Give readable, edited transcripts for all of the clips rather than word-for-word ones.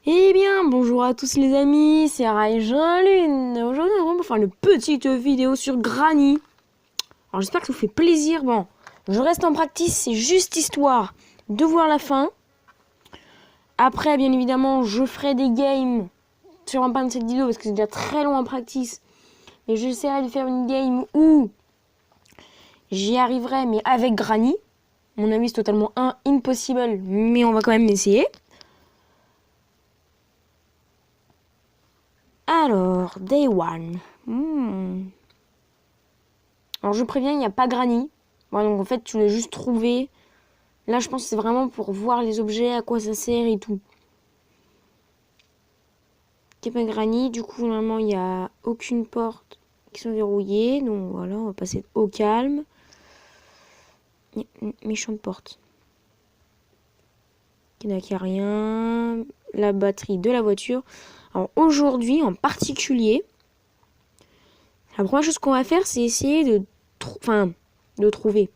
Eh bien, bonjour à tous les amis, c'est Raïjean-Lune. Aujourd'hui, on va faire une petite vidéo sur Granny. Alors, j'espère que ça vous fait plaisir. Bon, je reste en practice, c'est juste histoire de voir la fin. Après, bien évidemment, je ferai des games sur un pan de cette vidéo parce que c'est déjà très long en practice. Mais j'essaierai de faire une game où j'y arriverai, mais avec Granny. Mon avis, c'est totalement impossible, mais on va quand même essayer. Alors, Day One. Alors je préviens, il n'y a pas Granny. Bon, donc en fait, tu l'as juste trouvé. Là, je pense que c'est vraiment pour voir les objets, à quoi ça sert et tout. Il n'y a pas Granny. Du coup, normalement, il n'y a aucune porte qui sont verrouillées. Donc voilà, on va passer au calme. Il y a une méchante porte. Il n'y a rien. La batterie de la voiture. Alors aujourd'hui, en particulier, la première chose qu'on va faire, c'est essayer de trouver.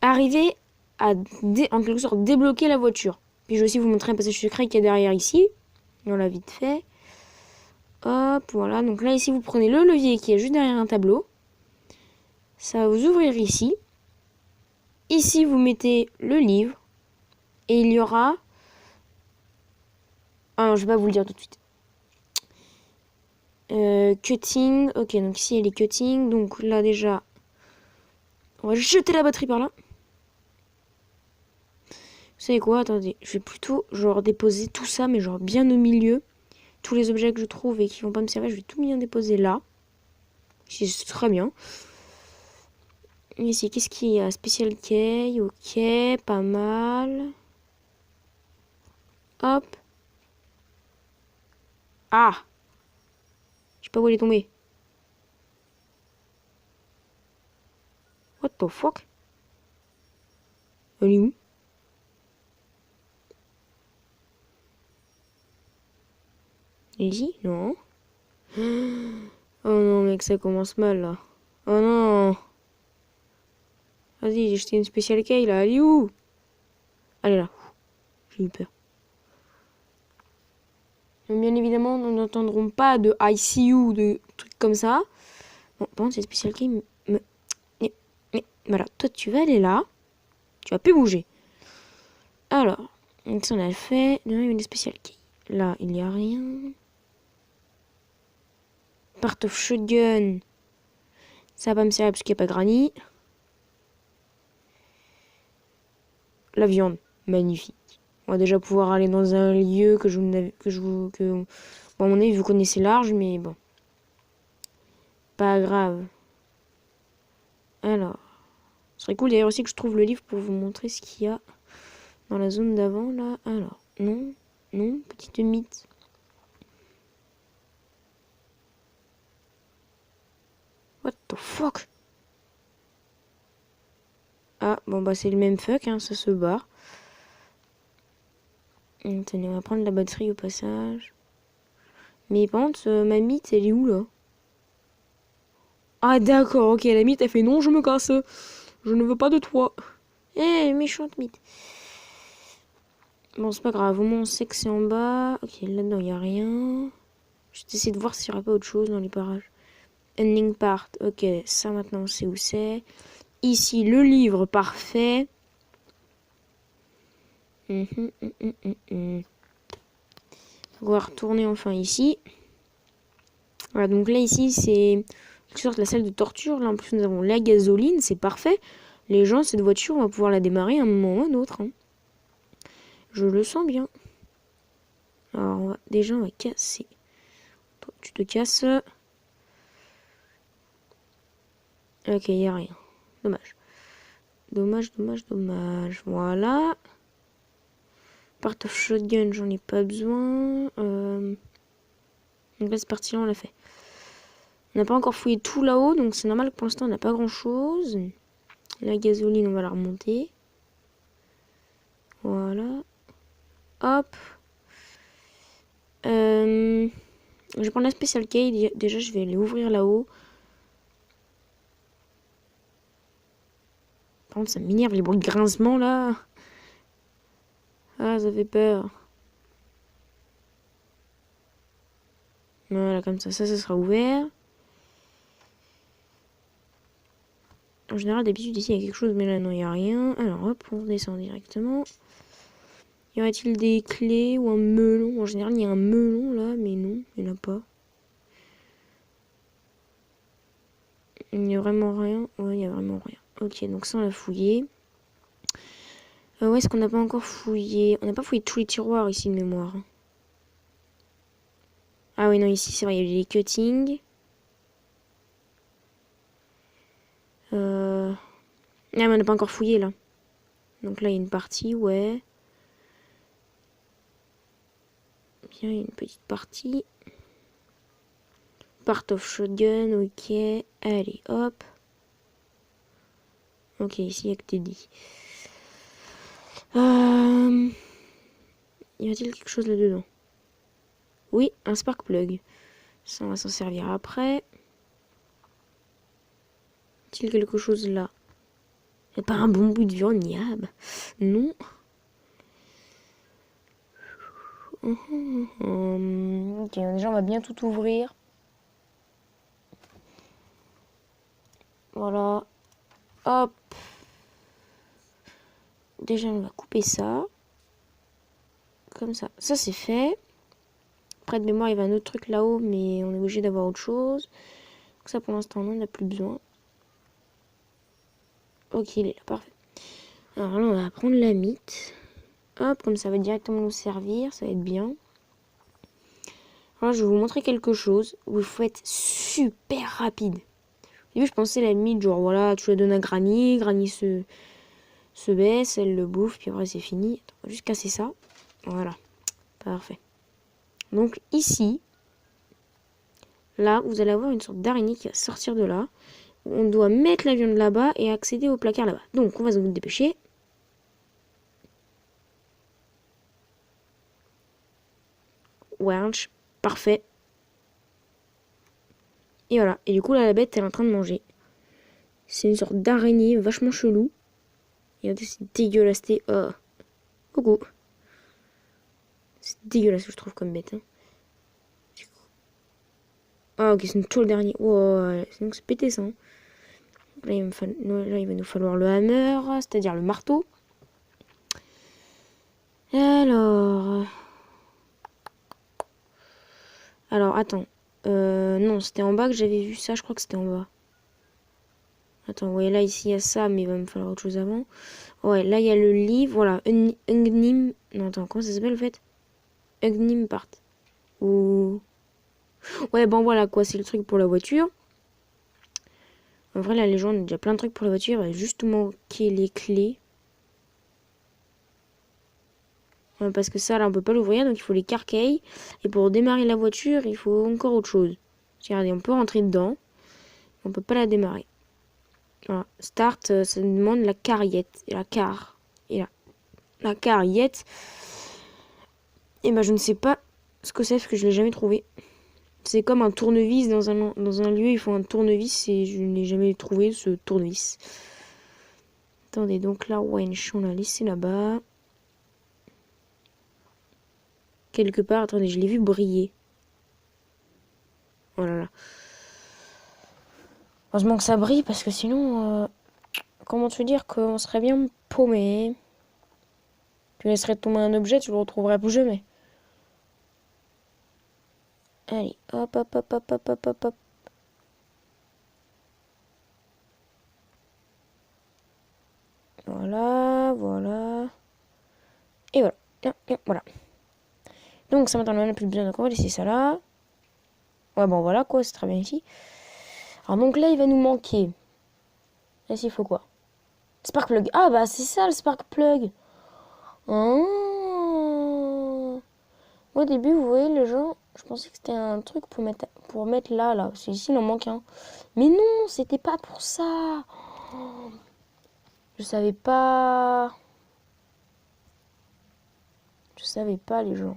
Arriver à, en quelque sorte, débloquer la voiture. Puis je vais aussi vous montrer un passage secret qu'il y a derrière ici. On l'a vite fait. Hop, voilà. Donc là, ici, vous prenez le levier qui est juste derrière un tableau. Ça va vous ouvrir ici. Ici, vous mettez le livre. Et il y aura... Ah non, je vais pas vous le dire tout de suite. Cutting. Ok, donc ici, il y a les cutting. Donc là, déjà, on va jeter la batterie par là. Vous savez quoi? Attendez, je vais plutôt genre déposer tout ça, mais genre bien au milieu. Tous les objets que je trouve et qui vont pas me servir, je vais tout bien déposer là. C'est très bien. Ici, qu'est-ce qu'il y a? Special key, ok, pas mal. Hop. Ah! Je sais pas où elle est tombée. What the fuck? Elle est où? Elle est ici? Non. Oh non, mec, ça commence mal là. Oh non! Vas-y, j'ai jeté une special key là. Elle est où? Elle est là. J'ai eu peur. Donc, bien évidemment, nous n'entendrons pas de ICU ou de trucs comme ça. Bon, par contre, cette special key voilà, toi tu vas aller là. Tu vas plus bouger. Alors, donc ça on a fait. Là, il y a une special key. Là, il n'y a rien. Part of shotgun. Ça va pas me servir parce qu'il n'y a pas Granny. La viande. Magnifique. On va déjà pouvoir aller dans un lieu que je n'avais. Bon, à mon avis, vous connaissez large, mais bon. Pas grave. Alors. Ce serait cool d'ailleurs aussi que je trouve le livre pour vous montrer ce qu'il y a dans la zone d'avant là. Alors, non, non, petite mythe. What the fuck? Ah, bon bah c'est le même fuck, hein, ça se barre. Attendez, on va prendre la batterie au passage. Mais par contre, ma mythe, elle est où là? Ah d'accord, ok, la mythe, elle fait non, je me casse. Je ne veux pas de toi. Eh, méchante mythe. Bon, c'est pas grave, au moins on sait que c'est en bas. Ok, là-dedans, il n'y a rien. Je vais essayer de voir s'il n'y aura pas autre chose dans les parages. Ending part, ok, ça maintenant on sait où c'est. Ici, le livre, parfait. On va retourner enfin ici. Voilà, donc là ici c'est en sorte la salle de torture. Là en plus nous avons la gasoline, c'est parfait. Les gens, cette voiture, on va pouvoir la démarrer à un moment ou à un autre. Hein. Je le sens bien. Alors déjà on va casser. Toi, tu te casses. Ok, il n'y a rien. Dommage. Dommage, dommage, dommage. Voilà. Part of shotgun, j'en ai pas besoin. Donc là, cette partie-là, on l'a fait. On n'a pas encore fouillé tout là-haut, donc c'est normal que pour l'instant, on n'a pas grand-chose. La gasoline, on va la remonter. Voilà. Hop. Je vais prendre la Special Key. Déjà, je vais aller ouvrir là-haut. Par contre, ça m'énerve les bruits de grincement là. Ah, ça fait peur. Voilà, comme ça sera ouvert. En général, d'habitude, ici, il y a quelque chose, mais là, non, il n'y a rien. Alors, hop, on descend directement. Y aurait-il des clés ou un melon? En général, il y a un melon, là, mais non, il n'y en a pas. Il n'y a vraiment rien. Ouais, il n'y a vraiment rien. Ok, donc ça, on l'a fouillé. Ouais, est-ce qu'on n'a pas encore fouillé? On n'a pas fouillé tous les tiroirs, ici, de mémoire. Ah oui, non, ici, c'est vrai, il y a les cuttings. Ah, mais on n'a pas encore fouillé, là. Donc là, il y a une partie, ouais. Bien, il y a une petite partie. Part of shotgun, ok. Allez, hop. Ok, ici, il n'y a que Teddy. Y a-t-il quelque chose là-dedans? Oui, un spark plug. Ça, on va s'en servir après. Y a-t-il quelque chose là? Y a pas un bon bout de viande, niab? Non. Ok, déjà, on va bien tout ouvrir. Voilà. Hop. Déjà, on va couper ça. Comme ça. Ça, c'est fait. Après, de mémoire, il y avait un autre truc là-haut, mais on est obligé d'avoir autre chose. Donc ça, pour l'instant, on n'en a plus besoin. Ok, il est là, parfait. Alors là, on va prendre la mythe. Hop, comme ça va directement nous servir, ça va être bien. Alors, je vais vous montrer quelque chose où il faut être super rapide. Au début, je pensais la mythe, genre voilà, tu la donnes à Granny, Granny se baisse, elle le bouffe, puis après c'est fini. Attends, on va juste casser ça. Voilà, parfait. Donc ici, là, vous allez avoir une sorte d'araignée qui va sortir de là. On doit mettre la viande là-bas et accéder au placard là-bas. Donc, on va se dépêcher. Welch, parfait. Et voilà. Et du coup, là, la bête, elle est en train de manger. C'est une sorte d'araignée vachement chelou. Et regardez, c'est dégueulasse. Oh. Coucou. C'est dégueulasse, je trouve, comme bête. Hein. Ah, ok, c'est tout le dernier. Wow, c'est donc c'est pété ça. Hein. Là, il va nous falloir le hammer, c'est-à-dire le marteau. Alors. Alors, attends. Non, c'était en bas que j'avais vu ça. Je crois que c'était en bas. Attends, ouais, là, ici, il y a ça, mais il va me falloir autre chose avant. Ouais, là, il y a le livre. Voilà, Ungnim. Non, attends, comment ça s'appelle, en fait? Ungnim part. Ou. Ouais, bon, voilà, quoi, c'est le truc pour la voiture. En vrai, la légende, il y a déjà plein de trucs pour la voiture. Il va juste manquer les clés. Parce que ça, là, on peut pas l'ouvrir, donc il faut les carcailles. Et pour démarrer la voiture, il faut encore autre chose. Regardez, on peut rentrer dedans. On peut pas la démarrer. Voilà. Start, ça demande la carriette. Et la car. Et la carriette. Et ben, je ne sais pas ce que c'est, parce que je l'ai jamais trouvé. C'est comme un tournevis dans un lieu, il faut un tournevis et je n'ai jamais trouvé ce tournevis. Attendez, donc là, Wench, on l'a laissé là-bas. Quelque part, attendez, je l'ai vu briller. Oh là là. Heureusement que ça brille parce que sinon, comment te dire qu'on serait bien paumé. Tu laisserais tomber un objet, tu le retrouverais plus jamais. Allez, hop, hop, hop, hop, hop, hop, hop, hop. Voilà, voilà. Et voilà. Et voilà. Donc ça maintenant on n'a plus besoin, donc on va laisser ça là. Ouais bon voilà quoi, c'est très bien ici. Alors donc là il va nous manquer. Là il faut quoi? Spark plug. Ah bah c'est ça le spark plug. Oh. Au début vous voyez les gens, je pensais que c'était un truc pour mettre là. Parce qu'ici il en manque un. Mais non, c'était pas pour ça. Oh. Je savais pas. Je savais pas les gens.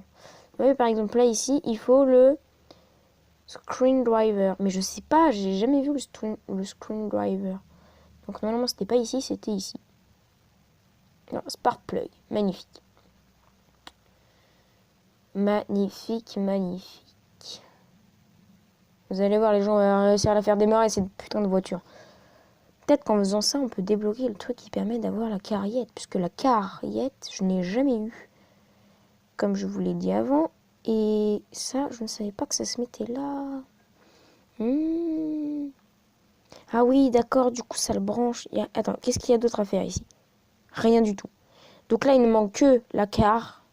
Vous voyez par exemple là ici, il faut le screwdriver. Mais je sais pas, j'ai jamais vu le screwdriver. Donc normalement c'était pas ici, c'était ici. Non, spark plug, magnifique. Magnifique, magnifique. Vous allez voir, les gens vont réussir à la faire démarrer, cette putain de voiture. Peut-être qu'en faisant ça, on peut débloquer le truc qui permet d'avoir la carriette. Puisque la carriette, je n'ai jamais eu. Comme je vous l'ai dit avant. Et ça, je ne savais pas que ça se mettait là. Ah oui, d'accord, du coup, ça le branche. Attends, qu'est-ce qu'il y a d'autre à faire ici? Rien du tout. Donc là, il ne manque que la car.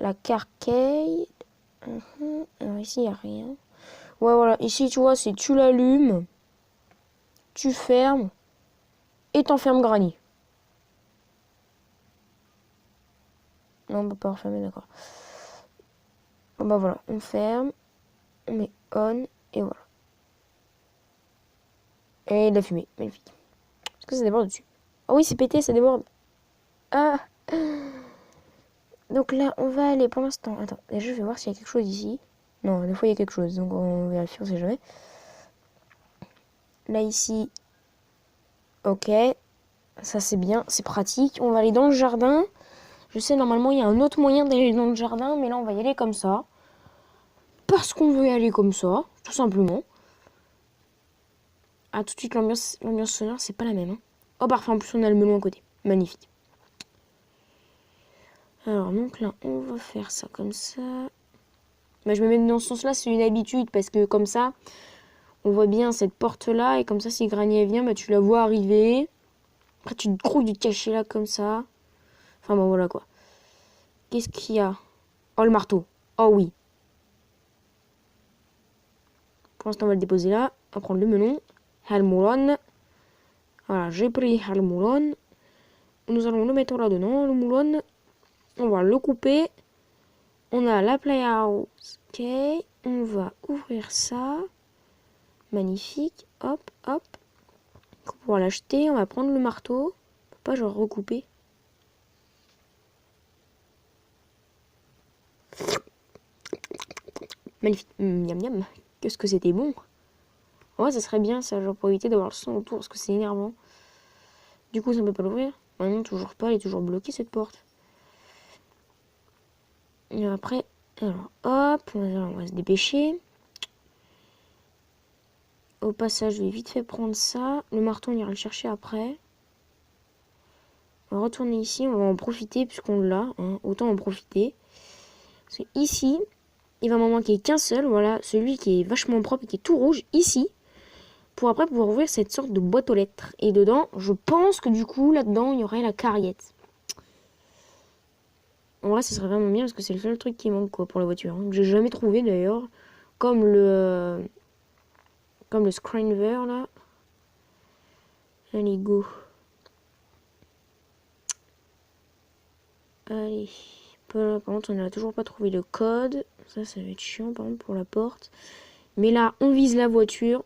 La carcade. Alors ici, il n'y a rien. Ouais, voilà. Ici, tu vois, c'est tu l'allumes, tu fermes et t'enfermes Granny. Non, on peut pas refermer, d'accord. Bon, bah voilà, on ferme, on met on et voilà. Et de la fumée, magnifique. Est-ce que ça déborde dessus? Ah oui, c'est pété, ça déborde. Ah. Donc là, on va aller pour l'instant. Attends, déjà, je vais voir s'il y a quelque chose ici. Non, des fois, il y a quelque chose, donc on vérifie, on sait jamais. Là, ici, ok. Ça, c'est bien, c'est pratique. On va aller dans le jardin. Je sais, normalement, il y a un autre moyen d'aller dans le jardin, mais là, on va y aller comme ça. Parce qu'on veut y aller comme ça, tout simplement. Ah, tout de suite, l'ambiance sonore, c'est pas la même. Hein. Oh, parfait, en plus, on a le melon à côté. Magnifique. Alors, donc là, on va faire ça comme ça. Bah, je me mets dans ce sens-là, c'est une habitude, parce que comme ça, on voit bien cette porte-là, et comme ça, si Granny vient, bah, tu la vois arriver. Après, tu te trouves du cacher là, comme ça. Enfin, bon, voilà, quoi. Qu'est-ce qu'il y a? Oh, le marteau. Oh, oui. Pour l'instant, on va le déposer là. On va prendre le melon. Halmoulon. Voilà, j'ai pris halmoulon. Nous allons le mettre là-dedans, le moulon. On va le couper. On a la playhouse. Ok. On va ouvrir ça. Magnifique. Hop, hop. Pour pouvoir l'acheter, on va prendre le marteau. On peut pas genre recouper. Magnifique. Miam miam. Qu'est-ce que c'était bon. Ouais, ça serait bien ça, genre pour éviter d'avoir le son autour parce que c'est énervant. Du coup, ça ne peut pas l'ouvrir. Non, toujours pas, elle est toujours bloquée cette porte. Et après, alors hop, on va se dépêcher. Au passage, je vais vite fait prendre ça. Le marteau, on ira le chercher après. On va retourner ici, on va en profiter puisqu'on l'a. Hein, autant en profiter. Parce que ici, il va m'en manquer qu'un seul. Voilà, celui qui est vachement propre et qui est tout rouge. Ici. Pour après pouvoir ouvrir cette sorte de boîte aux lettres. Et dedans, je pense que du coup, là-dedans, il y aurait la carriette. En vrai, ça serait vraiment bien parce que c'est le seul truc qui manque quoi, pour la voiture. Hein, que j'ai jamais trouvé d'ailleurs. Comme le screenver là. Allez, go. Allez. Par contre, on n'a toujours pas trouvé le code. Ça va être chiant par exemple pour la porte. Mais là, on vise la voiture.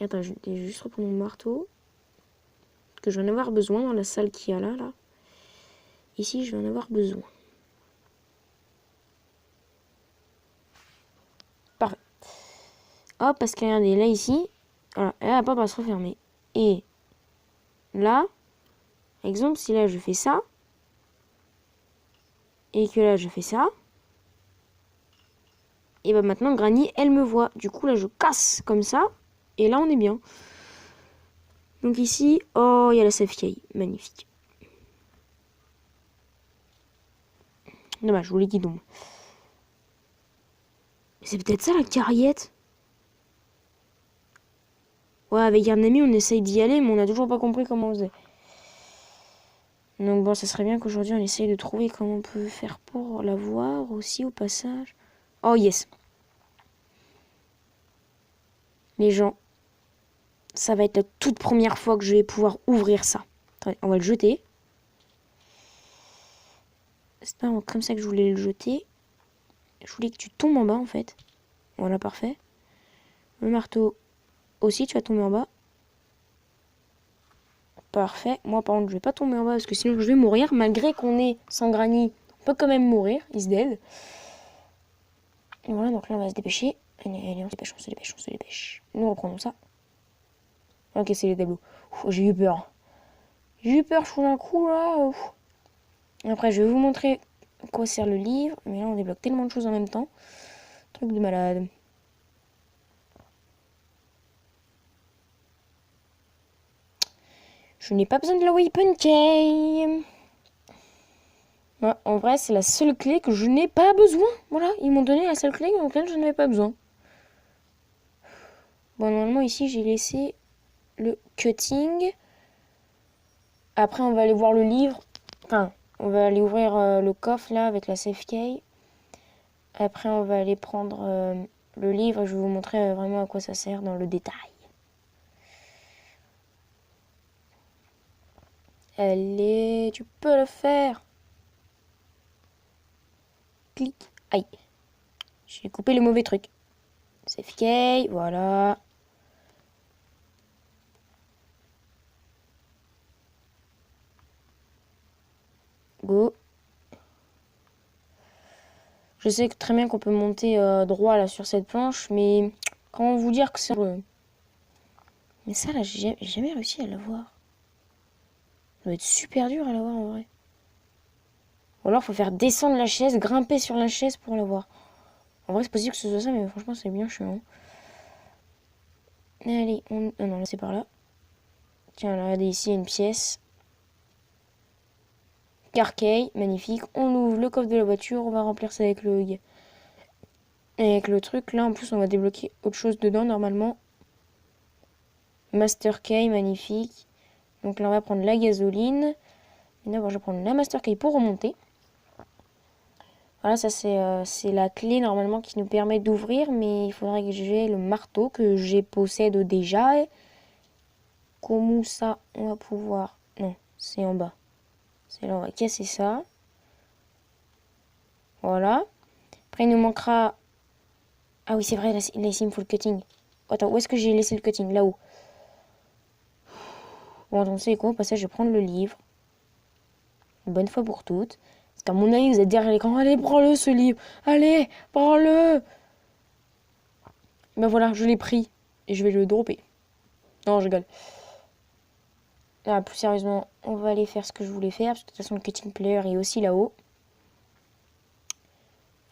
Attends, je vais juste reprendre mon marteau. Parce que je vais en avoir besoin dans la salle qu'il y a là. Ici, je vais en avoir besoin. Parfait. Hop, parce que regardez, là, ici, voilà, la porte va se refermer. Et là, exemple, si là, je fais ça, et que là, je fais ça, et bah maintenant, Granny, elle me voit. Du coup, là, je casse comme ça, et là, on est bien. Donc ici, oh, il y a la safety. Magnifique. Dommage, je voulais qu'il tombe. C'est peut-être ça, la carriette. Ouais, avec un ami, on essaye d'y aller, mais on n'a toujours pas compris comment on faisait. Donc bon, ça serait bien qu'aujourd'hui, on essaye de trouver comment on peut faire pour la voir aussi au passage. Oh yes. Les gens, ça va être la toute première fois que je vais pouvoir ouvrir ça. Attendez, on va le jeter. C'est pas comme ça que je voulais le jeter. Je voulais que tu tombes en bas en fait. Voilà, parfait. Le marteau aussi, tu vas tomber en bas. Parfait. Moi, par contre, je vais pas tomber en bas parce que sinon je vais mourir. Malgré qu'on est sans Granny, on peut quand même mourir. Il se dead. Et voilà, donc là, on va se dépêcher. Allez, on se dépêche, on se dépêche, on se dépêche. Nous reprenons ça. Ok, c'est les tableaux. J'ai eu peur. J'ai eu peur, je trouve un coup là. Après, je vais vous montrer à quoi sert le livre. Mais là, on débloque tellement de choses en même temps. Truc de malade. Je n'ai pas besoin de la weapon key. Ouais, en vrai, c'est la seule clé que je n'ai pas besoin. Voilà, ils m'ont donné la seule clé laquelle je n'avais pas besoin. Bon, normalement, ici, j'ai laissé le cutting. Après, on va aller voir le livre. Enfin, on va aller ouvrir le coffre, là, avec la safe key. Après, on va aller prendre le livre et je vais vous montrer vraiment à quoi ça sert dans le détail. Allez, tu peux le faire. Clic. Aïe. J'ai coupé le mauvais truc. Safe key, voilà. Go. Je sais très bien qu'on peut monter droit là sur cette planche, mais comment vous dire que c'est... Mais ça là, j'ai jamais réussi à l'avoir. Ça doit être super dur à l'avoir en vrai. Ou alors faut faire descendre la chaise, grimper sur la chaise pour l'avoir. En vrai c'est possible que ce soit ça, mais franchement c'est bien chiant. Allez, on... Ah non, là c'est par là. Tiens, là, regardez ici, il y a une pièce. Carkey, magnifique. On ouvre le coffre de la voiture, on va remplir ça avec le truc. Là en plus on va débloquer autre chose dedans normalement. Master Key, magnifique. Donc là on va prendre la gasoline. Et d'abord je vais prendre la Master Key pour remonter. Voilà, ça c'est la clé normalement qui nous permet d'ouvrir, mais il faudrait que j'ai le marteau que j'ai possède déjà. Comment ça on va pouvoir... Non, c'est en bas. C'est là, on va casser ça. Voilà. Après il nous manquera... Ah oui c'est vrai, là ici il me faut le cutting. Attends, où est-ce que j'ai laissé le cutting? Là-haut. Bon, donc c'est quoi? Au passage, je vais prendre le livre. Une bonne fois pour toutes. Parce qu'à mon avis, vous êtes derrière l'écran. Allez, prends-le ce livre. Allez, prends-le. Ben voilà, je l'ai pris. Et je vais le dropper. Non, je rigole. Là, plus sérieusement, on va aller faire ce que je voulais faire. Parce que de toute façon, le cutting player est aussi là-haut.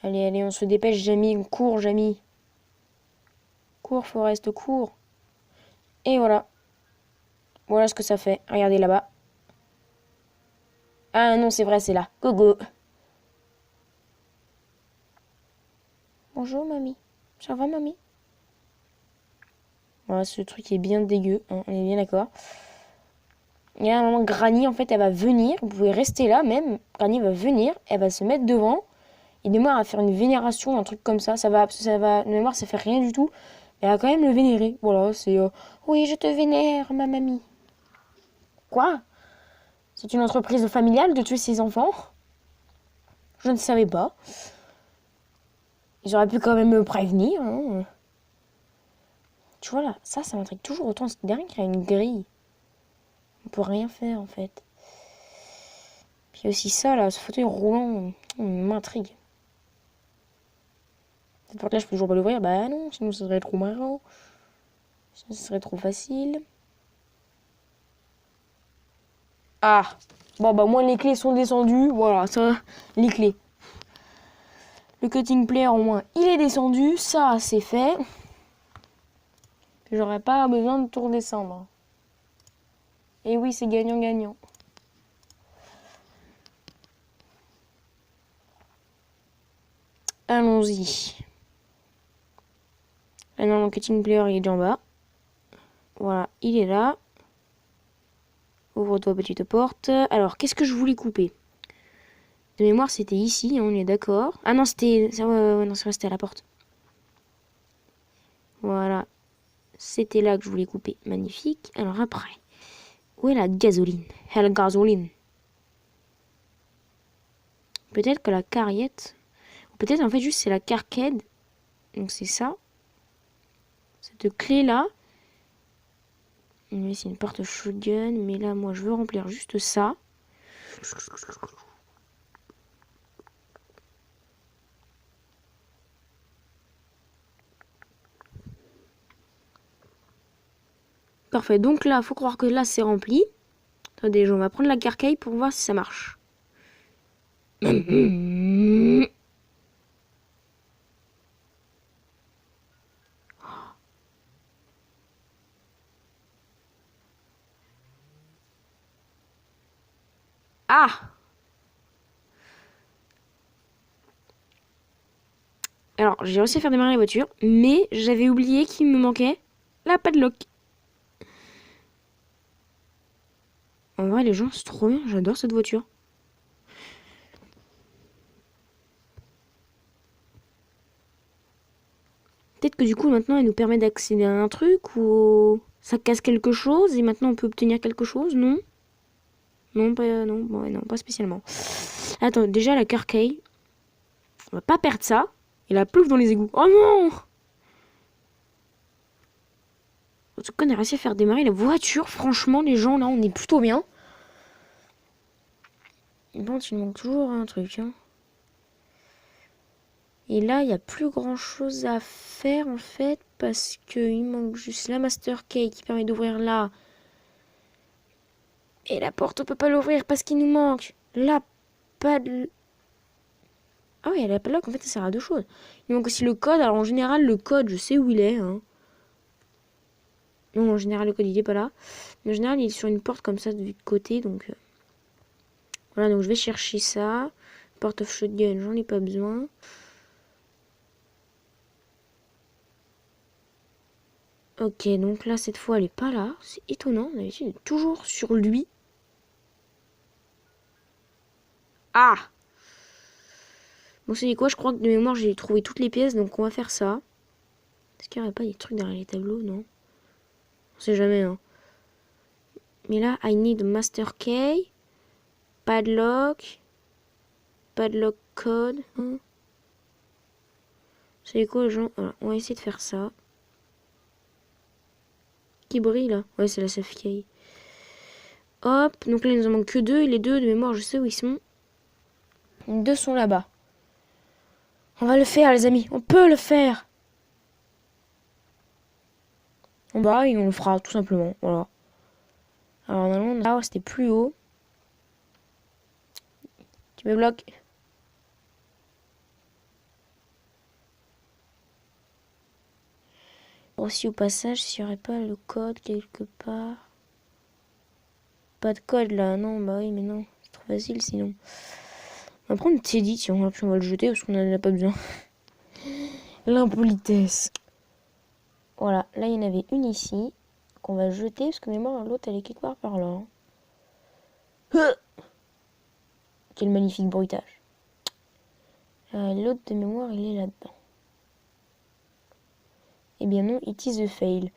Allez, allez, on se dépêche, Jamie. Cours, Jamie. Cours, Forest, cours. Et voilà. Voilà ce que ça fait. Regardez là-bas. Ah non, c'est vrai, c'est là. Go, go. Bonjour, mamie. Ça va, mamie? Voilà, ce truc est bien dégueu, hein, on est bien d'accord. Il y a un moment, Granny, en fait, elle va venir. Vous pouvez rester là, même. Granny va venir, elle va se mettre devant. Il démarre à faire une vénération, un truc comme ça. Ça va, de mémoire, ça fait rien du tout. Mais elle va quand même le vénérer. Voilà, c'est... oui, je te vénère, ma mamie. Quoi? C'est une entreprise familiale de tuer ses enfants? Je ne savais pas. Ils auraient pu quand même me prévenir, hein. Tu vois là, ça m'intrigue toujours autant. C'est derrière qu'il y a une grille. On peut rien faire en fait. Puis aussi ça là, ce fauteuil roulant, m'intrigue. Cette porte là, je peux toujours pas l'ouvrir. Bah non, sinon ce serait trop marrant. Sinon ce serait trop facile. Ah, bon bah moi les clés sont descendues. Voilà, ça, les clés. Le cutting player au moins, il est descendu. Ça, c'est fait. J'aurais pas besoin de tout redescendre. Et oui, c'est gagnant-gagnant. Allons-y. Maintenant, mon cutting player il est déjà en bas. Voilà, il est là. Ouvre-toi, petite porte. Alors, qu'est-ce que je voulais couper? De mémoire, c'était ici, on est d'accord. Ah non, c'était... non, c'est vrai, c'était à la porte. Voilà. C'était là que je voulais couper. Magnifique. Alors après, où est la gasoline? La gasoline. Peut-être que la carriette... Ou peut-être en fait juste c'est la carcade. Donc c'est ça. Cette clé-là. Oui, c'est une porte shotgun. Mais là, moi, je veux remplir juste ça. Parfait. Donc là, faut croire que là, c'est rempli. Attendez, on va prendre la carcaille pour voir si ça marche. Ah! Alors, j'ai réussi à faire démarrer la voiture, mais j'avais oublié qu'il me manquait la padlock. En vrai, les gens, c'est trop bien. J'adore cette voiture. Peut-être que du coup, maintenant, elle nous permet d'accéder à un truc ou ça casse quelque chose et maintenant on peut obtenir quelque chose, non? Non, pas, non, ouais, non, pas spécialement. Attends, déjà la carcaille, on va pas perdre ça. Et la plouffe dans les égouts. Oh non! En tout cas, on a réussi à faire démarrer la voiture. Franchement, les gens, là, on est plutôt bien. Bon, il manque toujours un truc, hein. Et là, il n'y a plus grand chose à faire en fait, parce qu'il manque juste la master key qui permet d'ouvrir là. Et la porte, on peut pas l'ouvrir parce qu'il nous manque la padlock. Ah oui, la padlock, en fait, ça sert à deux choses. Il manque aussi le code. Alors en général, le code, je sais où il est, hein. Non, en général, le code, il est pas là. Mais en général, il est sur une porte comme ça du côté, donc... Voilà, donc je vais chercher ça. Porte of shotgun, j'en ai pas besoin. Ok, donc là, cette fois, elle est pas là. C'est étonnant, d'habitude, elle est toujours sur lui. Ah! Bon, c'est quoi? Je crois que de mémoire, j'ai trouvé toutes les pièces, donc on va faire ça. Est-ce qu'il n'y aurait pas des trucs derrière les tableaux? Non. On sait jamais, hein. Mais là, I need master key, padlock, padlock code. Hein. C'est quoi, les gens? Voilà, on va essayer de faire ça. Qui brille, là? Ouais, c'est la safe key. Hop, donc là, il nous en manque que deux. Et les deux, de mémoire, je sais où ils sont. Les deux sont là-bas. On va le faire, les amis. On peut le faire. En bas, et on le fera, tout simplement. Voilà. Alors, normalement, là, c'était plus haut. Tu me bloques. Aussi, au passage, s'il n'y aurait pas le code quelque part. Pas de code, là. Non, bah oui, mais non. C'est trop facile, sinon. On va prendre Teddy, tiens, puis on va le jeter, parce qu'on n'en a pas besoin. L'impolitesse. Voilà, là, il y en avait une ici, qu'on va jeter, parce que mémoire, l'autre, elle est quelque part par là. Quel magnifique bruitage. L'autre de mémoire, il est là-dedans. Eh bien non, it is a fail.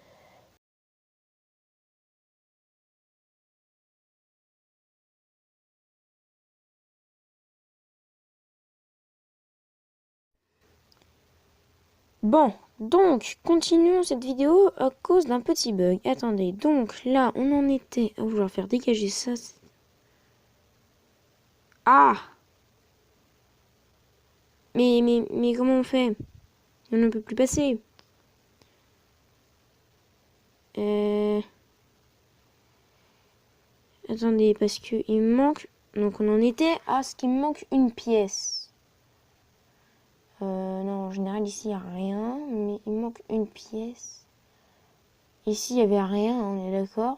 Bon, donc, continuons cette vidéo à cause d'un petit bug. Attendez, donc là, on en était à vouloir faire dégager ça. Ah! Mais comment on fait? On ne peut plus passer. Attendez, parce que il manque... Donc on en était à ce qu'il me manque une pièce. Non, en général, ici, il n'y a rien. Mais il me manque une pièce. Ici, il n'y avait rien, on est d'accord.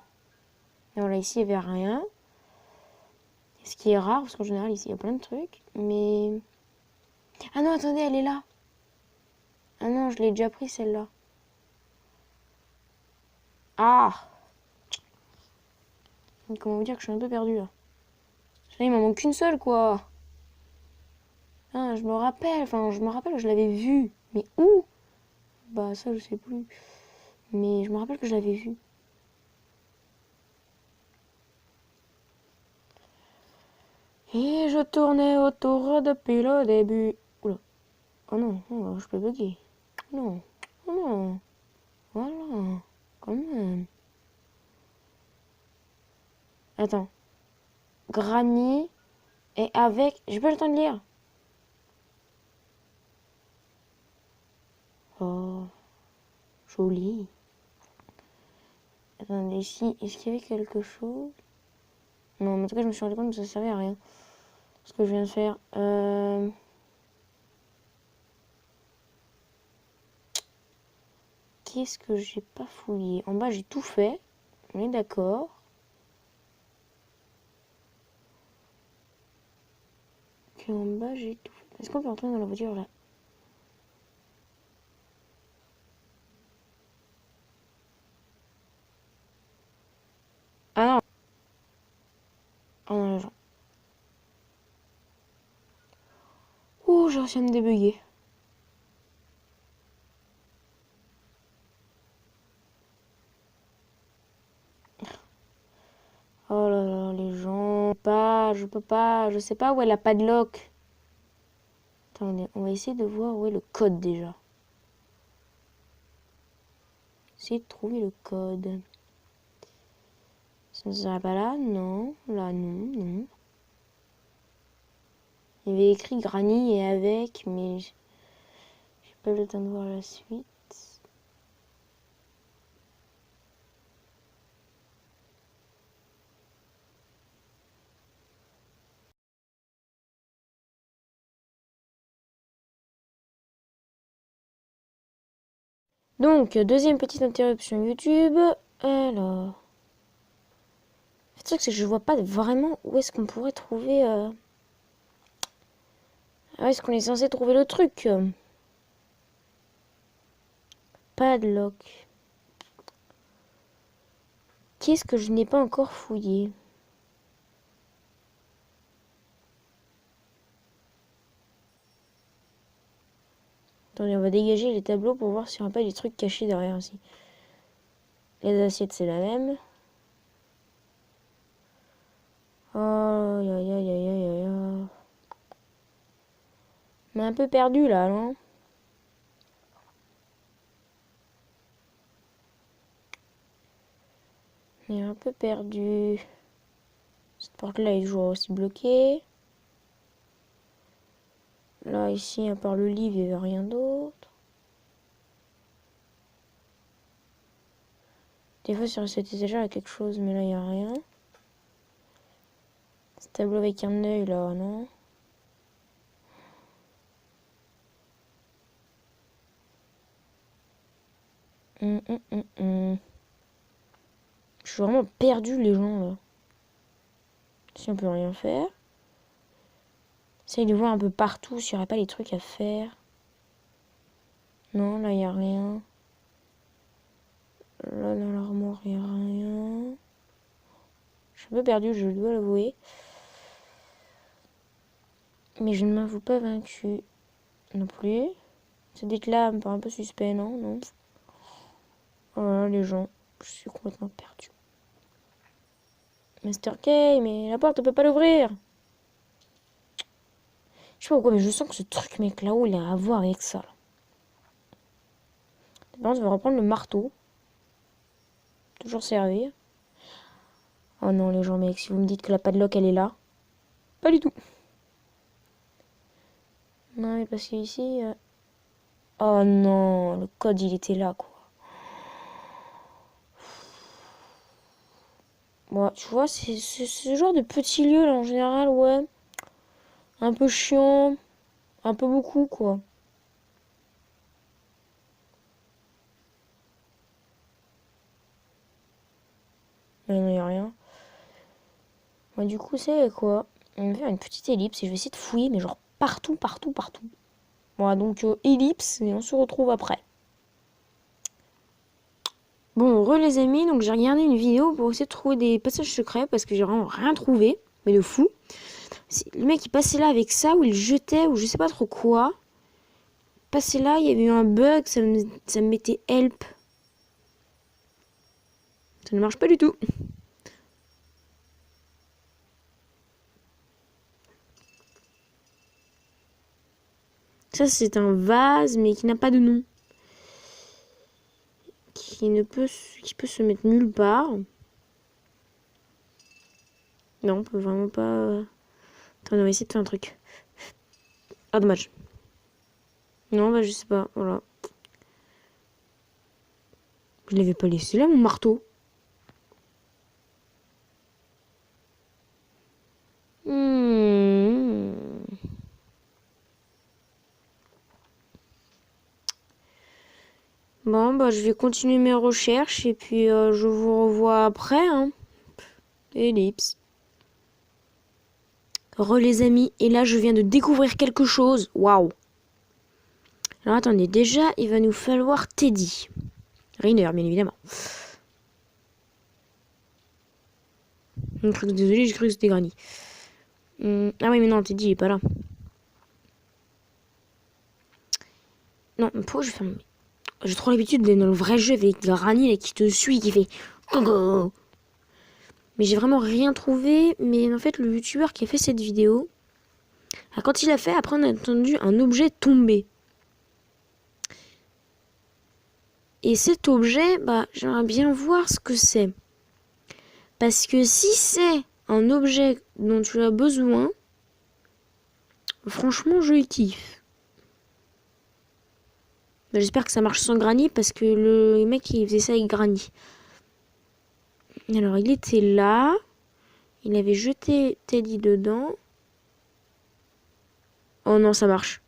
Et voilà, ici, il n'y avait rien. Ce qui est rare, parce qu'en général, ici, il y a plein de trucs. Mais... Ah non, attendez, elle est là. Ah non, je l'ai déjà pris, celle-là. Ah! Comment vous dire que je suis un peu perdue, là. Là, il m'en manque qu'une seule, quoi. Ah, je me rappelle, je l'avais vue. Mais où? Bah, ça, je sais plus. Mais je me rappelle que je l'avais vue. Et je tournais autour depuis le début. Oula. Oh non, oh, je peux bugger. Non. Oh non. Voilà. Quand même. Attends. Granny et avec... J'ai pas le temps de lire. Oh. Joli. Attendez, ici, est-ce qu'il y avait quelque chose? Non, mais en tout cas, je me suis rendu compte que ça servait à rien. Ce que je viens de faire. Qu'est-ce que j'ai pas fouillé? En bas, j'ai tout fait. On est d'accord. En bas, j'ai tout. Est-ce qu'on peut rentrer dans la voiture là? Ah non. Ah non, les gens. Oh, j'ai réussi à me débugger. Oh là là, les gens. Je peux pas, je sais pas où est la padlock. Attendez, on va essayer de voir où est le code déjà. Essayer de trouver le code. Ça ne serait pas là? Non. Là, non, non. Il y avait écrit Granny et avec, mais j'ai pas le temps de voir la suite. Donc, deuxième petite interruption YouTube. Alors. Le truc, c'est que je vois pas vraiment où est-ce qu'on pourrait trouver. Où est-ce qu'on est censé trouver le truc? Padlock. Qu'est-ce que je n'ai pas encore fouillé? Attendez, on va dégager les tableaux pour voir s'il n'y aura pas des trucs cachés derrière aussi. Les assiettes, c'est la même. Oh, aïe aïe aïe aïe aïe aïe. On est un peu perdu là, non? On est un peu perdu. Cette porte-là est toujours aussi bloquée. Là, ici, à part le livre, il n'y avait rien d'autre. Des fois, sur cette étagère, il y a quelque chose, mais là, il n'y a rien. Ce tableau avec un œil, là, non? Je suis vraiment perdu, les gens, là. Si on peut rien faire. Essaye de voir un peu partout s'il n'y aurait pas des trucs à faire. Non, là, il n'y a rien. Là, dans l'armoire, il n'y a rien. Je suis un peu perdu, je dois l'avouer. Mais je ne m'avoue pas vaincu non plus. Ce déclare me paraît un peu suspect, non? Non. Voilà, les gens. Je suis complètement perdu. Master K, mais la porte, on peut pas l'ouvrir. Je sais pas pourquoi, mais je sens que ce truc, mec, là-haut, il a à voir avec ça. Par contre, je vais reprendre le marteau. Toujours servir. Oh non, les gens, mec, si vous me dites que la padlock, elle est là. Pas du tout. Non, mais parce qu'ici... Oh non, le code, il était là, quoi. Bon, tu vois, c'est ce genre de petits lieux, là, en général, ouais. Un peu chiant. Un peu beaucoup, quoi. Mais non, il n'y a rien. Moi, du coup, c'est quoi? On va faire une petite ellipse et je vais essayer de fouiller, mais genre partout, partout, partout. Voilà, donc ellipse, et on se retrouve après. Bon, les amis, donc j'ai regardé une vidéo pour essayer de trouver des passages secrets parce que j'ai vraiment rien trouvé, mais de fou. Le mec il passait là avec ça, ou il jetait, ou je sais pas trop quoi. Passait là, il y avait eu un bug, ça me mettait help. Ça ne marche pas du tout. Ça c'est un vase, mais qui n'a pas de nom. Qui peut se mettre nulle part. Non, on peut vraiment pas... Attends, on va essayer de faire un truc. Ah, dommage. Non, bah je sais pas, voilà. Je l'avais pas laissé là, mon marteau. Bon, bah je vais continuer mes recherches et puis je vous revois après, hein. Ellipse. Les amis, et là je viens de découvrir quelque chose. Waouh. Alors attendez, déjà il va nous falloir Teddy. Rainer, bien évidemment. Désolé, j'ai cru que c'était Granny. Ah oui, mais non, Teddy il est pas là. Non, pourquoi je ferme? J'ai trop l'habitude d'être dans le vrai jeu avec Granny là, qui te suit, qui fait Gogo. Mais j'ai vraiment rien trouvé. Mais en fait, le youtubeur qui a fait cette vidéo, quand il a fait, après on a entendu un objet tomber. Et cet objet, bah, j'aimerais bien voir ce que c'est. Parce que si c'est un objet dont tu as besoin, franchement, je le kiffe. Bah, j'espère que ça marche sans Granny, parce que le mec, il faisait ça avec Granny. Alors, il était là. Il avait jeté Teddy dedans. Oh non, ça marche.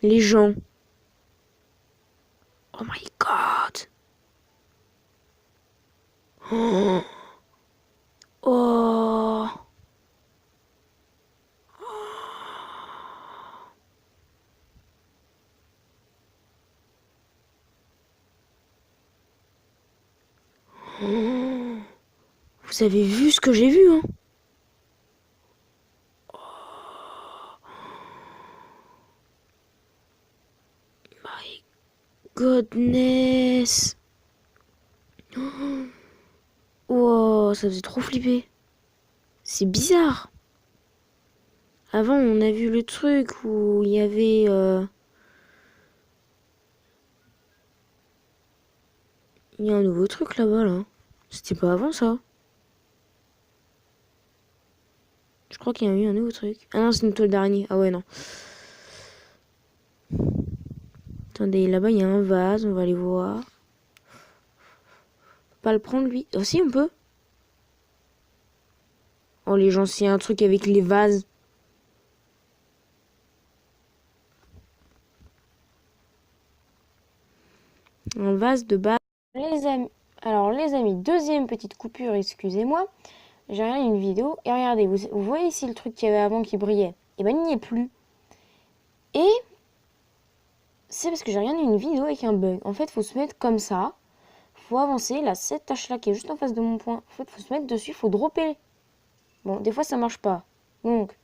Les gens. Oh my god. Oh. Vous avez vu ce que j'ai vu, hein? My goodness. Oh, ça faisait trop flipper. C'est bizarre. Avant, on a vu le truc où il y avait... Il y a un nouveau truc là-bas, là. C'était pas avant, ça. Je crois qu'il y a eu un nouveau truc. Ah non, c'est une toile d'araignée. Ah ouais, non. Attendez, là-bas, il y a un vase. On va aller voir. On peut pas le prendre, lui. Oh, si, on peut. Oh, les gens, s'il y a un truc avec les vases. Un vase de base. Les amis, alors les amis, deuxième petite coupure, excusez-moi. J'ai regardé une vidéo et regardez, vous voyez ici le truc qu'il y avait avant qui brillait. Et ben il n'y est plus. Et c'est parce que j'ai regardé une vidéo avec un bug. En fait, il faut se mettre comme ça. Faut avancer. Là, cette tâche-là qui est juste en face de mon point. En fait, faut se mettre dessus, faut dropper. Bon, des fois ça marche pas. Donc,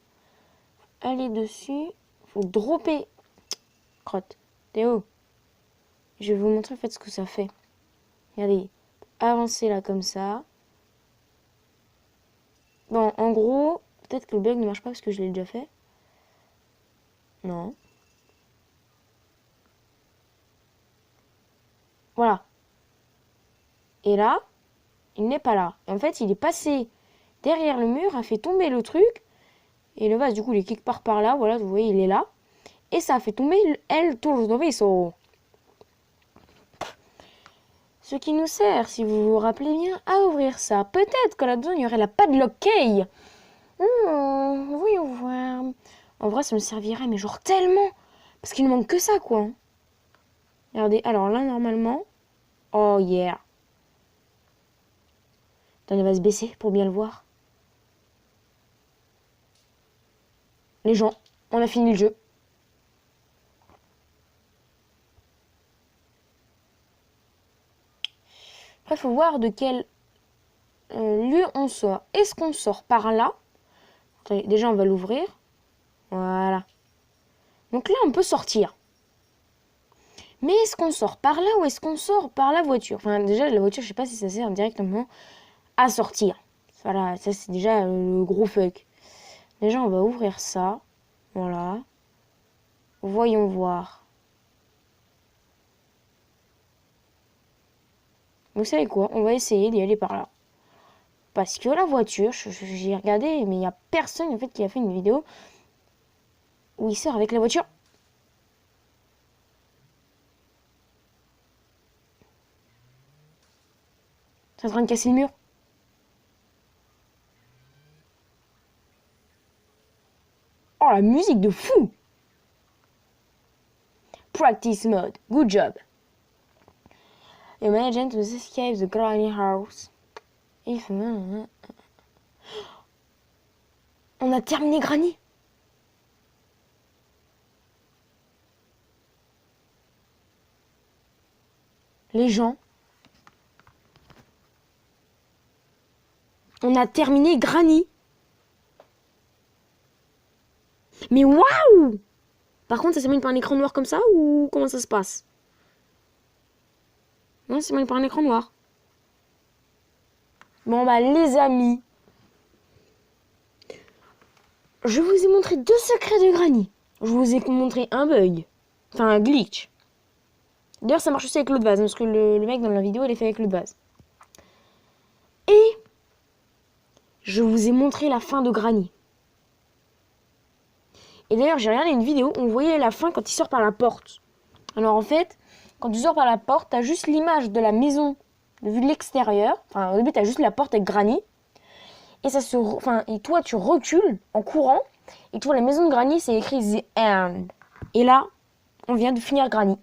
aller dessus, faut dropper. Crotte. Théo. Je vais vous montrer en fait ce que ça fait. Regardez. Avancer là comme ça. Bon, en gros, peut-être que le bug ne marche pas parce que je l'ai déjà fait. Non. Voilà. Et là, il n'est pas là. Et en fait, il est passé derrière le mur, a fait tomber le truc. Et le vase, du coup, il est quelque part par là. Voilà, vous voyez, il est là. Et ça a fait tomber elle tout le vaisseau. Ce qui nous sert, si vous vous rappelez bien, à ouvrir ça. Peut-être que là-dedans, il y aurait la padlock key. Oui, voir. En vrai, ça me servirait, mais genre tellement. Parce qu'il ne manque que ça, quoi. Regardez, alors là, normalement... Oh, yeah. Attends, il va se baisser pour bien le voir. Les gens, on a fini le jeu. Après, il faut voir de quel lieu on sort. Est-ce qu'on sort par là? Attendez, déjà, on va l'ouvrir. Voilà. Donc là, on peut sortir. Mais est-ce qu'on sort par là ou est-ce qu'on sort par la voiture? Enfin, déjà, la voiture, je sais pas si ça sert directement à sortir. Voilà, ça, c'est déjà le gros fuck. Déjà, on va ouvrir ça. Voilà. Voyons voir. Vous savez quoi? On va essayer d'y aller par là. Parce que la voiture, j'ai regardé, mais il n'y a personne en fait qui a fait une vidéo où il sort avec la voiture. C'est en train de casser le mur. Oh, la musique de fou! Practice mode. Good job. You managed to escape the granny house. If... a terminé Granny. Les gens. On a terminé Granny. Mais waouh! Par contre, ça s'amène par un écran noir comme ça ou comment ça se passe? Non, ça s'amène par un écran noir. Bon bah les amis, je vous ai montré 2 secrets de Granny. Je vous ai montré un bug, enfin un glitch. D'ailleurs ça marche aussi avec l'eau de vase, parce que le mec dans la vidéo il est fait avec l'eau de vase. Et je vous ai montré la fin de Granny. Et d'ailleurs j'ai regardé une vidéo où on voyait la fin quand il sort par la porte. Alors en fait, quand tu sors par la porte, t'as juste l'image de la maison de vue de l'extérieur. Enfin au début t'as juste la porte avec Granny. Et et toi tu recules en courant et tu vois la maison de Granny, c'est écrit The End. Et là, on vient de finir Granny.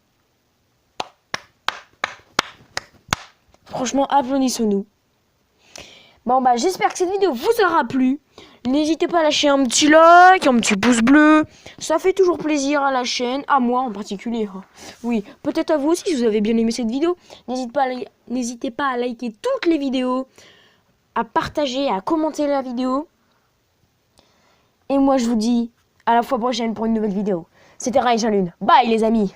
Franchement, applaudissons-nous. Bon bah j'espère que cette vidéo vous aura plu. N'hésitez pas à lâcher un petit like, un petit pouce bleu. Ça fait toujours plaisir à la chaîne, à moi en particulier. Oui, peut-être à vous aussi si vous avez bien aimé cette vidéo. N'hésitez pas à liker toutes les vidéos, à partager, à commenter la vidéo. Et moi je vous dis à la fois prochaine pour une nouvelle vidéo. C'était Raïcha Lune. Bye les amis.